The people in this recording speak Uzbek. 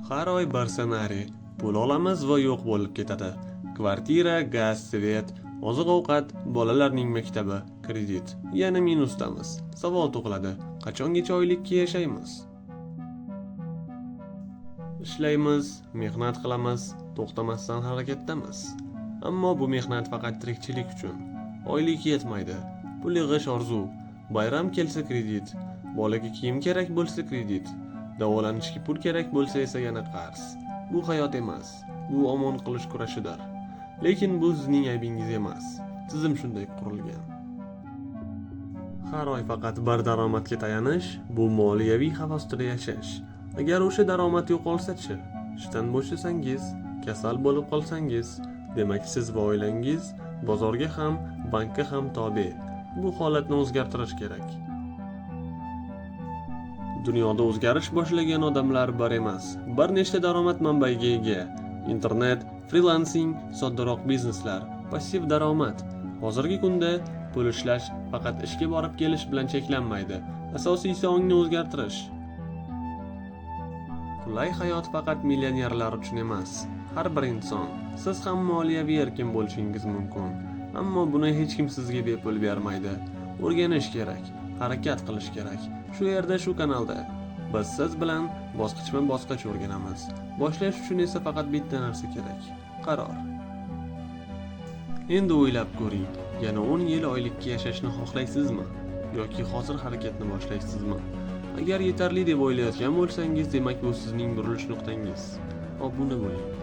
Har oy bir ssenariy. Pul olamiz va yo'q bo'lib ketadi. Kvartira, gaz, svet, oziq-ovqat, bolalarning maktabi, kredit. Yana minusdamiz. Savol tug'iladi. Qachongacha oylikka yashaymiz? Ishlaymiz, mehnat qilamiz, to'xtamasdan harakatdamiz. Ammo bu mehnat faqat tirikchilik uchun. Oylik yetmaydi. Pul yig'ish orzu. Bayram kelsa kredit. Bolaga kiyim kerak bo'lsa kredit. Davolanishga pul kerak bo'lsa esa yana qarz. Bu hayot emas. Bu omon qilish kurashidir. Lekin bu sizning aybingiz emas. Tizim shunday qurilgan. Har oy faqat bir daromadga tayanish bu moliyaviy xavf ostida yashash. Agar o'sha daromad yo'qolsa-chi, ishdan bo'shasangiz, kasal bo'lib qolsangiz, demak siz va oilangiz bozorga ham, bankka ham tobe. Bu holatni o'zgartirish kerak. Dunyoda o'zgarish boshlagan odamlar bir emas, bir nechta daromad manbaiga ega. Internet, freelansing, soddaroq bizneslar, passiv daromad. Hozirgi kunda pul ishlash faqat ishga borib kelish bilan cheklanmaydi. Asosiysi ongni o'zgartirish. Qulay hayot faqat millionerlar uchun emas. Har bir inson, siz ham moliyaviy erkin bo'lishingiz mumkin. Ammo buni hech kim sizga bepul bermaydi. O'rganish kerak, harakat qilish kerak. Shu yerda, shu kanalda biz siz bilan bosqichma-bosqich o'rganamiz. Boshlash uchun esa faqat bitta narsa kerak: qaror. Endi o'ylab ko'ring, yana 10 yil oylikka yashashni xohlaysizmi yoki hozir harakatni boshlaysizmi? Agar yetarli deb o'ylayotgan bo'lsangiz, demak bu sizning burilish nuqtangiz. Obuna bo'ling.